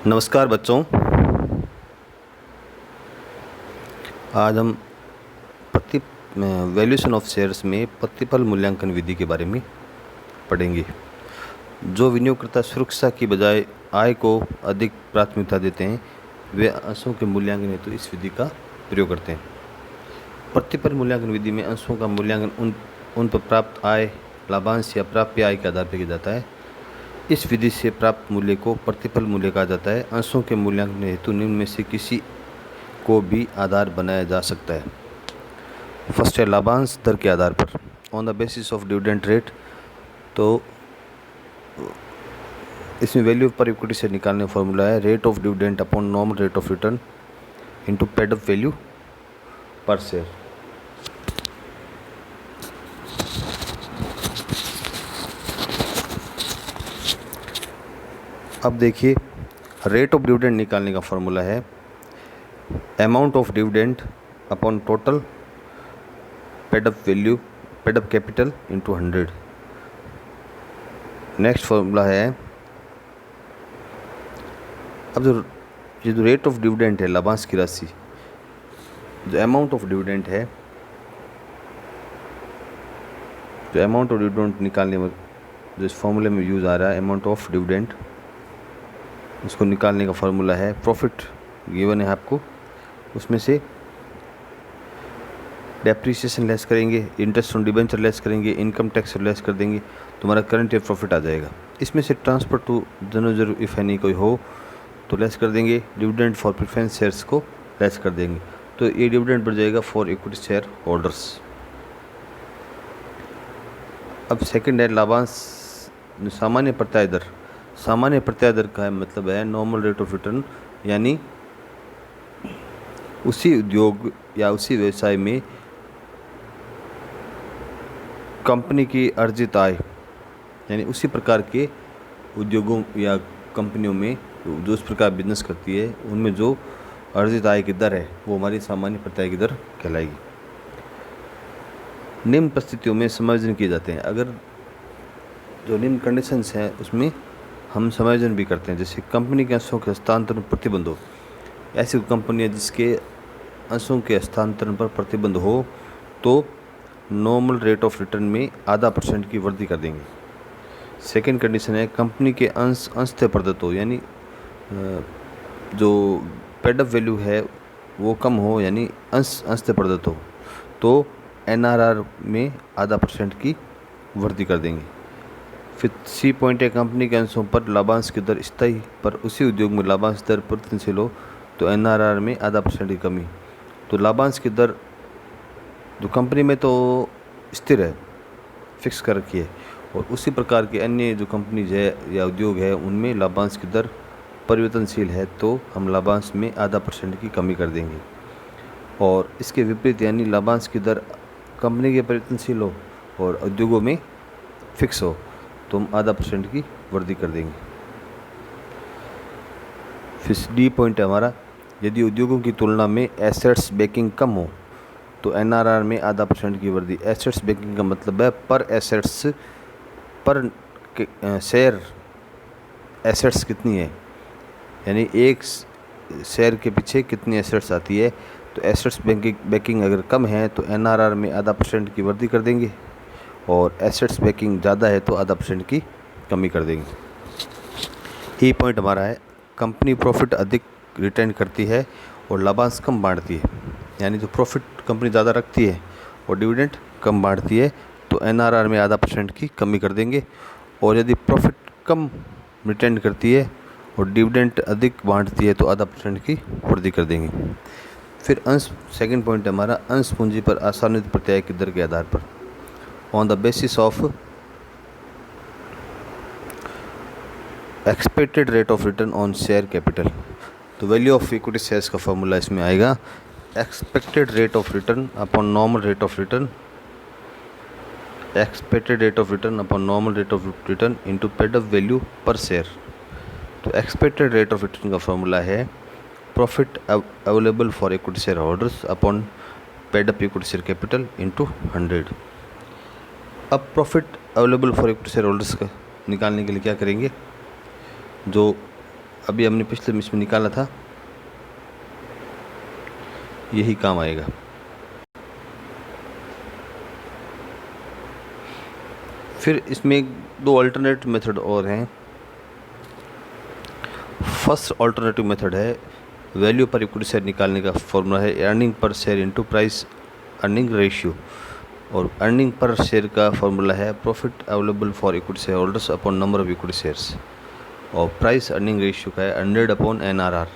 नमस्कार बच्चों। आज हम प्रति वैल्यूएशन ऑफ शेयर्स में प्रतिफल मूल्यांकन विधि के बारे में पढ़ेंगे। जो विनियोगकर्ता सुरक्षा की बजाय आय को अधिक प्राथमिकता देते हैं वे अंशों के मूल्यांकन हेतु इस विधि का प्रयोग करते हैं। प्रतिफल मूल्यांकन विधि में अंशों का मूल्यांकन उन पर प्राप्त आय, लाभांश या प्राप्य आय के आधार पर किया जाता है। इस विधि से प्राप्त मूल्य को प्रतिफल मूल्य कहा जाता है। अंशों के मूल्यांकन हेतु निम्न में से किसी को भी आधार बनाया जा सकता है। फर्स्ट है लाभांश दर के आधार पर, on the basis of dividend rate. तो इसमें वैल्यू पर इक्विटी से निकालने का फॉर्मूला है rate of dividend upon normal rate of return into paid up value per share. अब देखिए, रेट ऑफ डिविडेंड निकालने का फॉर्मूला है amount of dividend upon total paid up capital into 100। Next formula है, अब जो रेट ऑफ डिविडेंड है, लाभांश की राशि, जो अमाउंट ऑफ डिविडेंड है, जो अमाउंट ऑफ डिविडेंड निकालने में जो इस फॉर्मूले में यूज़ आ रहा है अमाउंट ऑफ डिविडेंड, उसको निकालने का फॉर्मूला है प्रॉफिट गिवन है आपको, उसमें से डेप्रीसिएशन लेस करेंगे, इंटरेस्ट ऑन डिबेंचर लेस करेंगे, इनकम टैक्स लेस कर देंगे, तुम्हारा करंट ईयर प्रॉफिट आ जाएगा। इसमें से transfer to general if any कोई हो तो लेस कर देंगे, डिविडेंड फॉर प्रेफरेंस शेयर्स को लेस कर देंगे, तो ये डिविडेंड बढ़ जाएगा फॉर इक्विटी शेयर होल्डर्स। अब सेकंड है लाभांश सामान्य प्रत्याय दर। सामान्य प्रत्याय दर का मतलब है नॉर्मल रेट ऑफ रिटर्न, यानी उसी उद्योग या उसी व्यवसाय में कंपनी की अर्जित आय, यानी उसी प्रकार के उद्योगों या कंपनियों में जो उस प्रकार बिजनेस करती है उनमें जो अर्जित आय की दर है वो हमारी सामान्य प्रत्याय की दर कहलाएगी। निम्न परिस्थितियों में समायोजन किए जाते हैं। अगर जो निम्न कंडीशंस हैं उसमें हम समायोजन भी करते हैं, जैसे कंपनी के अंशों के हस्तांतरण प्रतिबंध हो। ऐसी कंपनी है जिसके अंशों के हस्तांतरण पर प्रतिबंध हो तो नॉर्मल रेट ऑफ रिटर्न में % की वृद्धि कर देंगे। सेकेंड कंडीशन है कंपनी के अंशतः प्रदत्त हो, यानी जो पेड अप वैल्यू है वो कम हो, यानी अंशतः प्रदत्त हो तो NRR में % की वृद्धि कर देंगे। फिर सी पॉइंट है कंपनी के अंशों पर लाभांश की दर स्थायी पर उसी उद्योग में लाभांश दर परिवर्तनशील हो तो NRR में % की कमी। तो लाभांश की दर जो कंपनी में तो स्थिर है, फिक्स कर रखी है, और उसी प्रकार के अन्य जो कंपनीज है या उद्योग है उनमें लाभांश की दर परिवर्तनशील है तो हम लाभांश में % की कमी कर देंगे। और इसके विपरीत, यानी लाभांश की दर कंपनी के परिवर्तनशील हो और उद्योगों में फिक्स हो तो हम % की वृद्धि कर देंगे। फिर डी पॉइंट है हमारा, यदि उद्योगों की तुलना में एसेट्स बैकिंग कम हो तो NRR में % की वृद्धि। एसेट्स बैकिंग का मतलब है पर एसेट्स पर शेयर एसेट्स कितनी है, यानी एक शेयर के पीछे कितनी एसेट्स आती है। तो एसेट्स बैकिंग अगर कम है तो NRR में % की वृद्धि कर देंगे, और एसेट्स बैकिंग ज़्यादा है तो % की कमी कर देंगे। ई पॉइंट हमारा है कंपनी प्रॉफिट अधिक रिटेन करती है और लाभांश कम बांटती है, यानी जो प्रॉफिट कंपनी ज़्यादा रखती है और डिविडेंड कम बांटती है तो NRR में % की कमी कर देंगे। और यदि प्रॉफिट कम रिटेन करती है और डिविडेंड अधिक बांटती है तो % की वृद्धि कर देंगे। फिर अंश, सेकंड पॉइंट है हमारा अंश पूंजी पर आशान्वित प्रत्याय की दर के आधार पर, on the basis of expected rate of return on share capital. तो वैल्यू ऑफ इक्विटी शेयर्स का फॉर्मूला इसमें आएगा expected rate of return upon normal rate of return, expected rate of return upon normal rate of return into paid up value per share. तो expected rate of return का formula है profit available for equity shareholders upon paid up equity share capital into 100। अब profit available for equity share holders का निकालने के लिए क्या करेंगे, जो अभी हमने पिछले इसमें निकाला था, यही काम आएगा। फिर इसमें 2 अल्टरनेटिव मेथड और हैं। फर्स्ट अल्टरनेटिव मेथड है वैल्यू पर इक्विटी शेयर निकालने का फॉर्मूला है earning per share into price earning ratio, और अर्निंग पर शेयर का फॉर्मूला है profit available for equity shareholders upon number of equity shares, और प्राइस अर्निंग रेशियो का है 100 अपॉन NRR।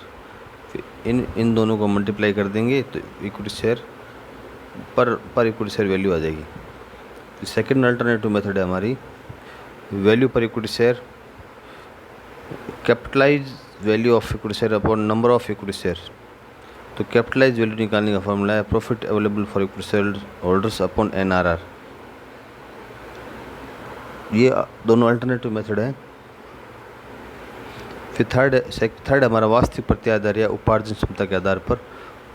इन दोनों को मल्टीप्लाई कर देंगे तो इक्विटी शेयर पर इक्विटी शेयर वैल्यू आ जाएगी। सेकेंड अल्टरनेटिव मेथड है हमारी वैल्यू पर equity share capitalise value of equity share upon number of equity share. तो कैपिटलाइज वैल्यू निकालने का फॉर्मूला है profit available for equity shareholders upon NRR। ये दोनों अल्टरनेटिव मेथड हैं। फिर थर्ड हमारा वास्तविक प्रत्याय दर या उपार्जन क्षमता के आधार पर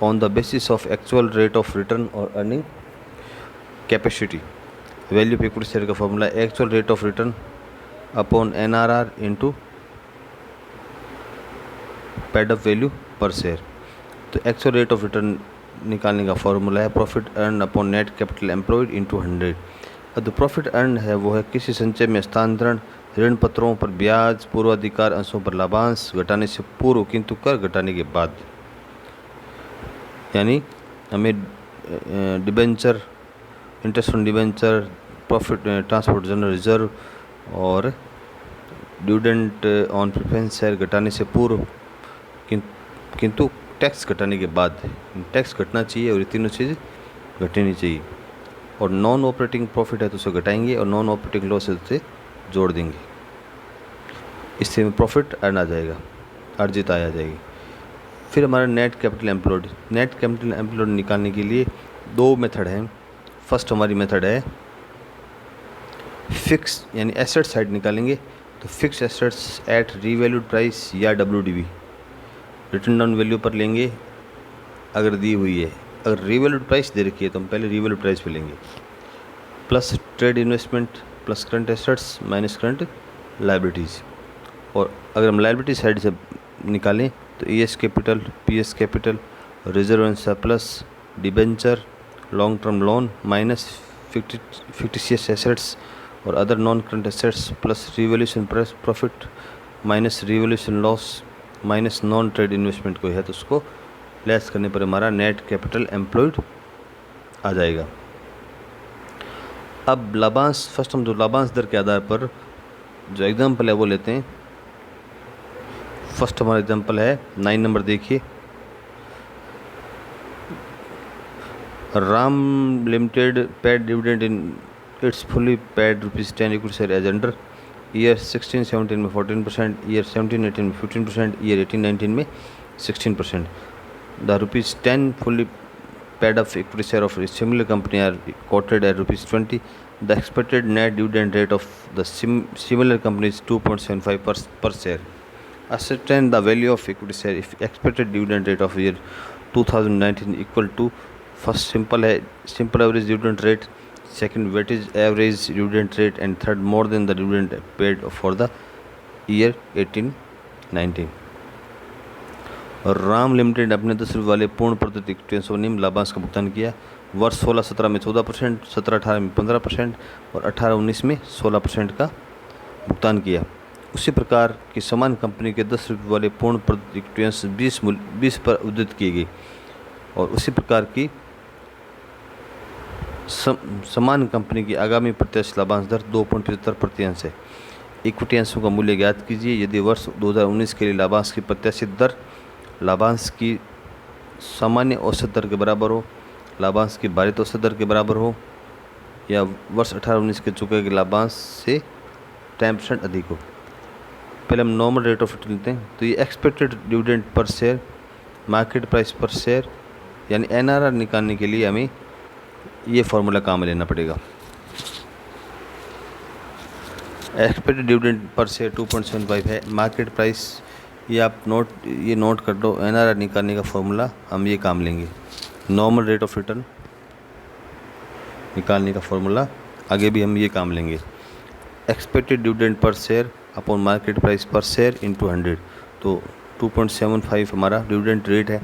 on the basis of actual rate of return और अर्निंग कैपेसिटी। वैल्यू पर इक्विटी शेयर का formula actual rate of return upon NRR into paid up value per share. तो एक्चुअल रेट ऑफ रिटर्न निकालने का फॉर्मूला है profit earn upon net capital employed into 100। अब जो profit earn है वो है किसी संचय में हस्तांतरण, ऋण पत्रों पर ब्याज, पूर्वाधिकार अंशों पर लाभांश घटाने से पूर्व किंतु कर घटाने के बाद। यानी हमें debenture, interest on debenture, profit transport general reserve और डिविडेंड ऑन प्रेफरेंस शेयर घटाने से पूर्व किंतु टैक्स घटाने के बाद। टैक्स घटना चाहिए और ये तीनों चीज़ घटनी चाहिए। और नॉन ऑपरेटिंग प्रॉफिट है तो उसे घटाएंगे और नॉन ऑपरेटिंग लॉस है तो उसे जोड़ देंगे। इससे में प्रॉफिट अर्न आ जाएगा, अर्जित आय आ जाएगी। फिर हमारा net capital employed. Net capital employed निकालने के लिए 2 मेथड हैं। फर्स्ट हमारी मेथड है फिक्स यानी एसेट साइड निकालेंगे तो fix assets at revalued price या WDV रिटर्न डाउन वैल्यू पर लेंगे अगर दी हुई है। अगर रीवैल्यूड प्राइस दे रखी है तो हम पहले रीवैल्यूड प्राइस पे लेंगे, plus trade investment plus current assets minus current liabilities. और अगर हम लाइबिलिटी साइड से निकालें तो ES capital, PS capital, reserve and surplus, debenture, long term loan minus fictitious assets और other non current assets plus revaluation profit minus revaluation loss minus non trade investment कोई है तो उसको लेस करने पर हमारा नेट कैपिटल एम्प्लॉयड आ जाएगा। अब लाभांश, फर्स्ट हम जो लाभांश दर के आधार पर जो एग्जाम्पल है वो लेते हैं। फर्स्ट हमारा एग्जाम्पल है 9 नंबर देखिए। राम limited paid dividend in its fully paid ₹10 equity share as under year 16-17 में 14%, ईयर 17-18 में 15%, ईयर 18-19 में 16%. The ₹10 fully paid up equity share of a similar company are quoted at ₹20. The expected net dividend rate of the similar company is 2.75 per share. Ascertain the value of equity share if expected dividend rate of year 2019 equal to first simple average dividend rate, second weighted average dividend rate, and third more than the dividend paid for the year 18-19. Ram limited अपने 10 रुपये वाले पूर्ण प्रदत्त equity अंशों निम्न लाभांश का भुगतान किया। वर्ष 16-17 में 14%, 17-18 में 15% और 18-19 में 16% का भुगतान किया। उसी प्रकार की समान कंपनी के 10 रुपये वाले पूर्ण प्रदत्त इक्विटी अंश 20 पर उद्धृत किए गए और उसी प्रकार की समान कंपनी की आगामी प्रत्याशित लाभांश दर 2.75% है। इक्विटी अंशों का मूल्य ज्ञात कीजिए। यदि वर्ष 2019 के लिए लाभांश की प्रत्याशित दर लाभांश की सामान्य औसत दर के बराबर हो, लाभांश की भारित औसत दर के बराबर हो या वर्ष 18-19 के चुके गए लाभांश से 10% अधिक हो। पहले हम नॉर्मल रेट ऑफ रिटर्न लेते हैं। तो ये expected dividend per share, market price पर शेयर यानी NRR निकालने के लिए हमें ये फॉर्मूला काम में लेना पड़ेगा। एक्सपेक्टेड डिविडेंड पर शेयर 2.75 है। मार्केट प्राइस ये आप नोट कर दो। NRR निकालने का फॉर्मूला हम ये काम लेंगे। नॉर्मल रेट ऑफ रिटर्न निकालने का फॉर्मूला आगे भी हम ये काम लेंगे। Expected dividend per share upon market price पर शेयर इंटू 100। तो 2.75 हमारा डिविडेंड रेट है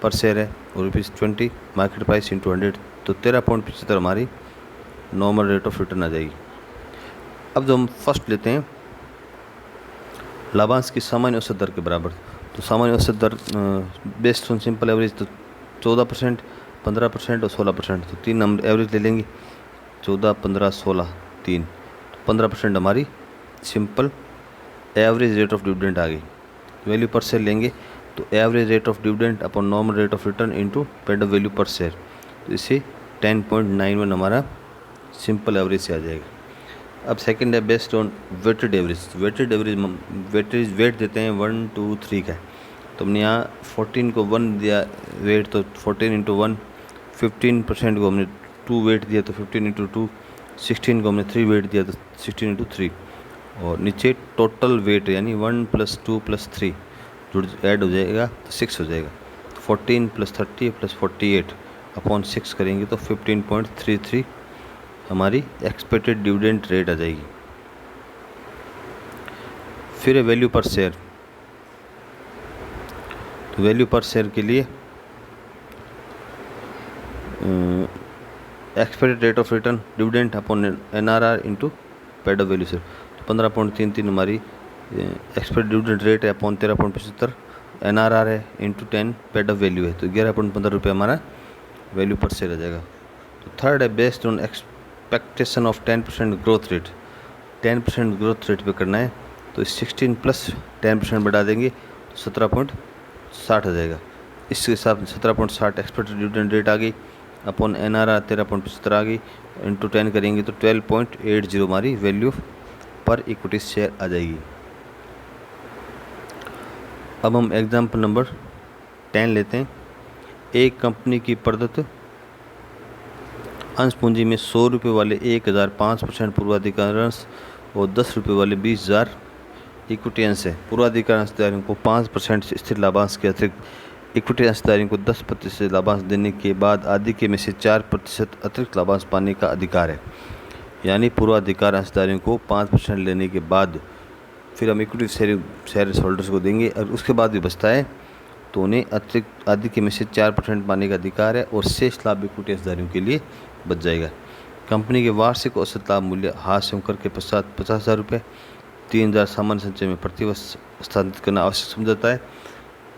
पर शेयर है और ₹20 मार्केट प्राइस इंटू 100, तो 13.75 हमारी नॉर्मल रेट ऑफ रिटर्न आ जाएगी। अब जो हम फर्स्ट लेते हैं लाभांश की सामान्य औसत दर के बराबर, तो सामान्य औसत दर बेस्ड ऑन सिंपल एवरेज तो 14%, 15% और 16%, तो 3 हम एवरेज ले लेंगे, 14, 15, 16, 3, तो 15% हमारी simple average rate of dividend आ गई। वैल्यू पर शेयर लेंगे तो average rate of dividend upon normal rate of return into paid up value per share, तो इसे 10.91 हमारा सिंपल एवरेज से आ जाएगा। अब सेकंड है based on weighted average. Weight देते हैं 1, 2, 3 का, तो हमने यहाँ 14 को 1 दिया वेट, तो 14 इंटू 1, 15% को हमने 2 वेट दिया तो 15 इंटू 2, 16 को हमने 3 वेट दिया तो 16 इंटू 3, और नीचे टोटल वेट यानी 1 + 2 + 3 जुड़ ऐड हो जाएगा तो 6 हो जाएगा। 14 + 30 + 48 अपॉन 6 करेंगे तो 15.33 हमारी एक्सपेक्टेड डिविडेंड रेट आ जाएगी। फिर है वैल्यू पर शेयर, तो वैल्यू पर शेयर के लिए expected rate of return dividend upon NRR into paid up value share, तो 15.33 हमारी एक्सपेक्टेड डिविडेंड रेट है अपॉन 13.75 NRR है इंटू 10 पेड अप वैल्यू है, तो 11.15 रुपये हमारा वैल्यू पर शेयर आ जाएगा। तो थर्ड है based on expectation of 10% growth rate, 10% growth rate पे करना है, तो 16 + 10% बढ़ा देंगे तो 17.60 आ जाएगा। इस हिसाब से 17.60 एक्सपेक्टेड डिविडेंड रेट आ गई अपॉन NRR 13.75 आ गई, इंटू 10 करेंगे तो 12.80 हमारी वैल्यू पर इक्विटी शेयर आ जाएगी। अब हम एग्जाम्पल नंबर 10 लेते हैं। एक कंपनी की प्रदत्त अंश पूंजी में 100 रुपये वाले 1000 5% पूर्वाधिकार अंश और 10 रुपये वाले 20,000 इक्विटी अंश है। पूर्वाधिकार अंशधारियों को 5% स्थिर लाभांश के अतिरिक्त इक्विटी अंशधारियों को 10% लाभांश देने के बाद आदि के में से 4% अतिरिक्त लाभांश पाने का अधिकार है। यानी पूर्वाधिकार अंशधारियों को 5% लेने के बाद फिर हम इक्विटी शेयर होल्डर्स को देंगे, और उसके बाद भी बचता है तो उन्हें अतिरिक्त आदि के में से 4% पाने का अधिकार है और शेष लाभ इक्विटी अंशधारियों के लिए बच जाएगा। कंपनी के वार्षिक औसत लाभ मूल्य हाथ से कर के पश्चात 50,000 रुपये 3,000 सामान्य संचय में प्रतिवर्ष स्थानांतरित करना आवश्यक समझाता है।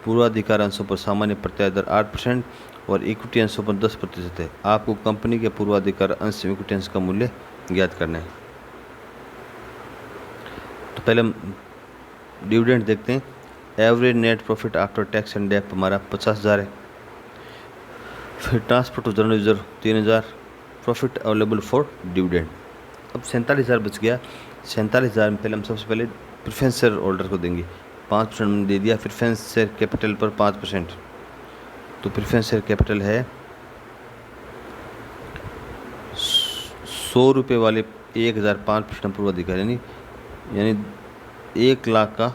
पूर्वाधिकार अंशों पर सामान्य प्रत्याय दर 8% और इक्विटी अंशों पर 10% है। आपको कंपनी के पूर्वाधिकार अंश इक्विटी अंश का मूल्य ज्ञात करना है। तो पहले हम डिविडेंड देखते हैं। Average net profit after tax and dep हमारा 50,000 है। फिर transfer to general reserve 3,000, profit available for dividend. अब 47,000 बच गया। 47,000 में पहले हम सबसे पहले प्रेफरेंस शेयर होल्डर को देंगे, 5% दे दिया प्रेफरेंस शेयर कैपिटल पर 5%, तो प्रेफरेंस शेयर कैपिटल है 100 रुपये वाले 1,000 5% पूर्वाधिकार यानी 1 लाख का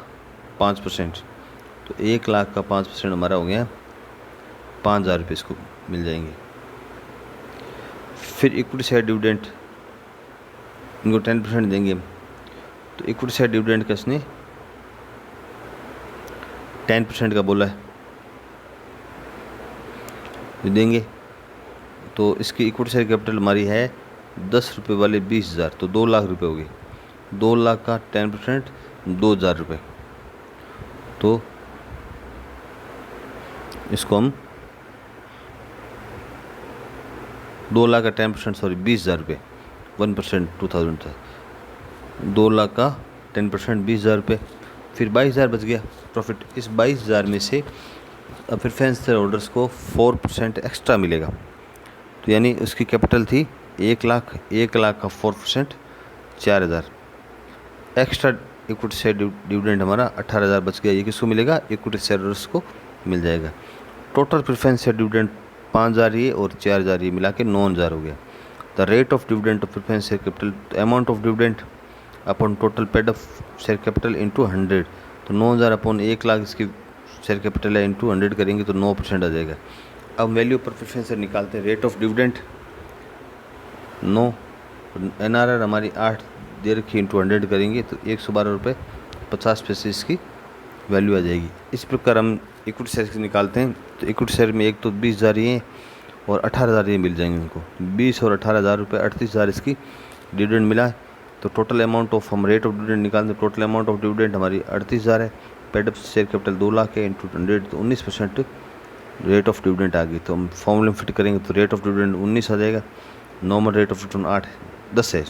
5%, तो 1 लाख का 5% हमारा हो गया 5,000 रुपये इसको मिल जाएंगे। फिर इक्विटी शेयर डिविडेंड इनको 10% देंगे हम, तो इक्विटी शेयर डिविडेंड का इसने 10% का बोला है देंगे, तो इसकी इक्विटी शेयर कैपिटल हमारी है 10 रुपये वाले 20,000, तो 2 लाख रुपये हो गए। 2 लाख का 10% 2,000 रुपये, तो इसको हम 2 लाख का 10% 20,000 रुपये, 1% 2,000 था। 2 लाख का 10% 20,000 रुपये, फिर 22,000 बच गया प्रॉफिट। इस 22,000 में से अब फिर प्रेफरेंस शेयर होल्डर्स को 4% एक्स्ट्रा मिलेगा, तो यानी उसकी कैपिटल थी 1 लाख, 1 लाख का 4% 4,000 एक्स्ट्रा। इक्विटी शेयर डिविडेंड हमारा 18,000 बच गया। ये किसको मिलेगा? इक्विटी शेयर होल्डर्स को मिल जाएगा। टोटल प्रेफरेंस शेयर डिविडेंड 5,000 ये और 4,000 ये मिला के 9,000 हो गया। The rate of dividend of preference share capital, amount of dividend upon total paid of share capital into 100, तो 9,000 अपॉन 1 लाख इसकी शेयर कैपिटल है इंटू 100 करेंगे तो 9% आ जाएगा। अब वैल्यू पर प्रेफरेंस शेयर निकालते हैं। रेट ऑफ डिविडेंड 9, NRR हमारी 8 दे रखी इंटू 100 करेंगे तो 112 रुपये 50 पैसे इसकी वैल्यू आ जाएगी। इस प्रकार हम इक्विटी शेयर निकालते हैं। तो इक्विटी शेयर में एक तो 20,000 ये और 18,000 ये मिल जाएंगे उनको। 20 और 18,000 रुपये, 38,000 इसकी डिविडेंड मिला है। तो टोटल अमाउंट ऑफ हम रेट ऑफ डिविडेंड निकालते हैं। टोटल अमाउंट ऑफ डिविडेंड हमारी 38,000 है। Paid up share capital 2 lakh है, इंटू 100 तो 19% रेट ऑफ डिविडेंड आ गई। तो हम फॉर्मूले में फिट करेंगे तो रेट ऑफ डिविडेंड 19 आ जाएगा। नॉर्मल रेट ऑफ रिटर्न 10 है।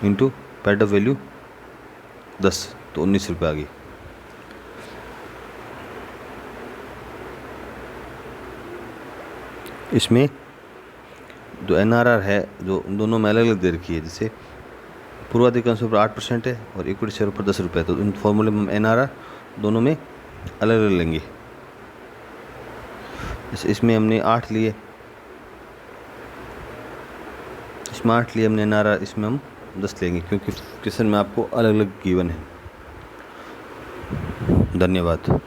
इंटू पेड अप वैल्यू 10 तो 19 रुपये आ गई। इसमें जो NRR है जो दोनों में अलग अलग दे रखी है, जैसे पूर्वाधिक अंशों पर 8% है और इक्विटी शेयर पर 10 रुपये। तो इन फॉर्मूले में NRR दोनों में अलग अलग लेंगे। जैसे इसमें हमने 8 लिए, इसमें 8 लिए हमने NRR, इसमें हम 10 लेंगे क्योंकि क्वेश्चन में आपको अलग अलग गिवन है। धन्यवाद।